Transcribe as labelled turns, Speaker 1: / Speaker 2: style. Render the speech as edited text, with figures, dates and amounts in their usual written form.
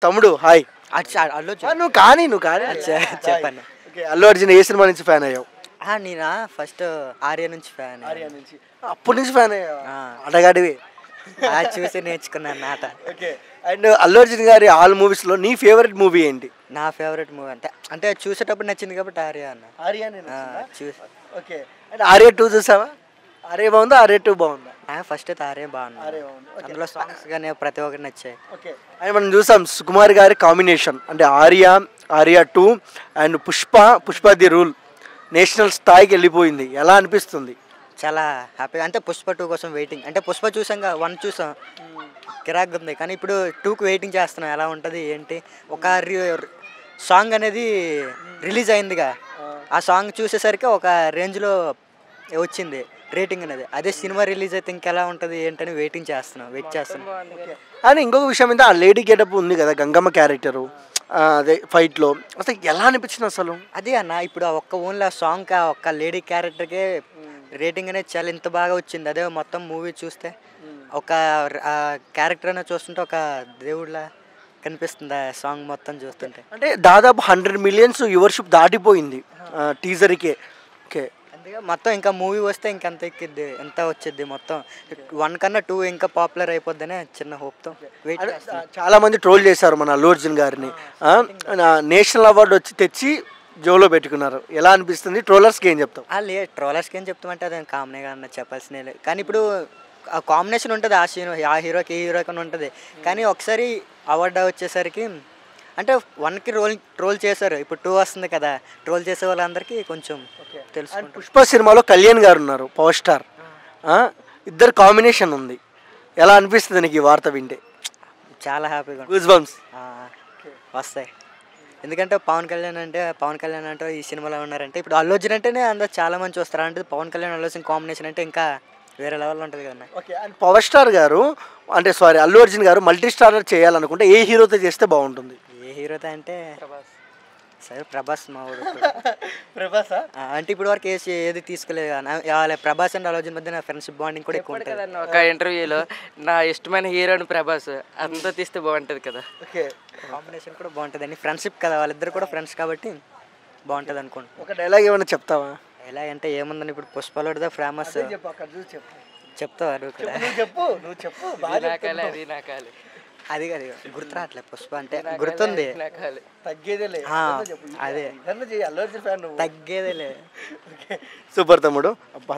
Speaker 1: తమ్ముడు హాయ్.
Speaker 2: అల్లు
Speaker 1: నువ్వు కానీ
Speaker 2: చెప్పండి.
Speaker 1: ఓకే, అల్లు అర్జున్ ఏ సినిమా నుంచి ఫ్యాన్ అయ్యావు?
Speaker 2: నేనా ఫస్ట్ ఆర్య నుంచి ఫ్యాన్.
Speaker 1: ఆర్యా నుంచి. అప్పటి నుంచి ఫ్యాన్ అయ్యావు? అడగాడివి.
Speaker 2: చూసి నేర్చుకున్నాను నాట.
Speaker 1: ఓకే, అండ్ అల్లు అర్జున్ గారి ఆల్ మూవీస్లో నీ ఫేవరెట్ మూవీ ఏంటి?
Speaker 2: నా ఫేవరెట్ మూవీ అంటే చూసేటప్పుడు నచ్చింది కాబట్టి ఆర్య అన్న.
Speaker 1: ఆర్యా.
Speaker 2: చూసి
Speaker 1: ఓకే, అండ్ ఆర్యా 2 చూసావా? ఆర్యా బాగుందా, ఆర్యా 2 బాగుందా?
Speaker 2: ఫస్ట్ అయితే ఆర్య బాగుంది. అందులో సాంగ్స్ కానీ ప్రతి ఒక్కటి నచ్చాయి.
Speaker 1: ఓకే, అండ్ మనం చూసాం సుకుమార్ గారి కాంబినేషన్ అంటే Arya 2 and Pushpa the rule national స్థాయికి వెళ్ళిపోయింది. ఎలా అనిపిస్తుంది?
Speaker 2: చాలా హ్యాపీగా. అంటే పుష్ప 2 కోసం వెయిటింగ్. అంటే పుష్ప చూసాం 1 చూసాం, కిరాక్ ఉంది. కానీ ఇప్పుడు 2కి వెయిటింగ్ చేస్తున్నాం. ఎలా ఉంటుంది ఏంటి. ఒక సాంగ్ అనేది రిలీజ్ అయిందిగా, ఆ సాంగ్ చూసేసరికి ఒక రేంజ్లో వచ్చింది రేటింగ్ అనేది. అదే సినిమా రిలీజ్ అయితే ఇంకెలా ఉంటుంది ఏంటని వెయిట్ చేస్తున్నాం.
Speaker 1: అని ఇంకొక విషయం ఏంటంటే ఆ లేడీ గెటప్ ఉంది కదా, గంగమ్మ క్యారెక్టరు, అదే ఫైట్లో అసలు ఎలా అనిపించింది అసలు?
Speaker 2: అదే అన్న, ఇప్పుడు ఆ ఓన్లీ ఆ సాంగ్ ఆ ఒక్క లేడీ క్యారెక్టర్కే రేటింగ్ అనేది చాలా ఇంత బాగా వచ్చింది. అదే మొత్తం మూవీ చూస్తే ఒక క్యారెక్టర్ అనేది చూస్తుంటే ఒక దేవుడిలా కనిపిస్తుంది ఆ సాంగ్ మొత్తం చూస్తుంటే.
Speaker 1: అంటే దాదాపు 100 మిలియన్స్ వ్యూవర్షిప్ దాటిపోయింది టీజర్కే. ఓకే,
Speaker 2: అందుకే మొత్తం ఇంకా మూవీ వస్తే ఇంకెంత ఎక్కిద్ది, ఎంత వచ్చిద్ది. మొత్తం 1 కన్నా 2 ఇంకా పాపులర్ అయిపోద్దనే చిన్న హోప్తో వెయిట్ చేస్తాం.
Speaker 1: చాలా మంది ట్రోల్ చేశారు మన అల్లు అర్జున్ గారిని. నేషనల్ అవార్డు వచ్చి తెచ్చి జోలో పెట్టుకున్నారు. ఎలా అనిపిస్తుంది? ట్రోలర్స్కి ఏం చెప్తాం?
Speaker 2: ట్రోలర్స్కి ఏం చెప్తామంటే అదే కామన్గా అన్న చెప్పాల్సిన. కానీ ఇప్పుడు ఆ కాంబినేషన్ ఉంటుంది, ఆ హీరోకి ఈ హీరోకి ఉంటుంది. కానీ ఒకసారి అవార్డు వచ్చేసరికి అంటే 1కి ట్రోల్ చేశారు, ఇప్పుడు 2 వస్తుంది కదా, ట్రోల్ చేసే వాళ్ళందరికీ కొంచెం తెలుసు.
Speaker 1: పుష్ప సినిమాలో కళ్యాణ్ గారు ఉన్నారు, పవర్ స్టార్. ఇద్దరు కాంబినేషన్ ఉంది. ఎలా అనిపిస్తుంది నీకు ఈ వార్త వింటే?
Speaker 2: చాలా హ్యాపీగా
Speaker 1: గూస్ బంప్స్
Speaker 2: వస్తాయి. ఎందుకంటే పవన్ కళ్యాణ్ అంటే ఈ సినిమాలో ఉన్నారంటే ఇప్పుడు అల్లు అర్జున్ అంటేనే అందరూ చాలా మంది చూస్తారు. అంటే పవన్ కళ్యాణ్ అల్లు అర్జున్ కాంబినేషన్ అంటే ఇంకా వేరే లెవెల్లో ఉంటుంది కదా.
Speaker 1: ఓకే, అండ్ పవర్ స్టార్ గారు అల్లు అర్జున్ గారు మల్టీ స్టారర్ చేయాలనుకుంటే ఏ హీరోతో చేస్తే బాగుంటుంది?
Speaker 2: ఏ హీరోతో అంటే సరే ప్రభాస్ మా ఊరు.
Speaker 1: ప్రభాస్
Speaker 2: అంటే ఇప్పుడు వరకు ఏది తీసుకోలేదు. ప్రభాస్ అండ్ అల్లు అర్జున్ మధ్య నా ఫ్రెండ్షిప్ బాండింగ్ కూడా ఎక్కువ ఉంటుంది.
Speaker 3: ఒక ఇంటర్వ్యూలో నా ఇష్టమైన హీరోని ప్రభాస్, అంతా తీస్తే బాగుంటుంది కదా.
Speaker 1: ఓకే,
Speaker 2: కాంబినేషన్ కూడా బాగుంటుంది అండి. ఫ్రెండ్షిప్ కదా, వాళ్ళిద్దరు కూడా ఫ్రెండ్స్ కాబట్టి బాగుంటుంది అనుకోండి.
Speaker 1: ఒక డైలాగ్ ఏమైనా చెప్తావా?
Speaker 2: ఎలా అంటే ఏముందని, ఇప్పుడు పుష్పలోడిదే ఫేమస్ చెప్తావా? అది కాదు గుర్తు రావట్లేదు. పుష్ప అంటే గుర్తుంది, అదే తగ్గేదేలే.
Speaker 1: సూపర్ తమ్ముడు.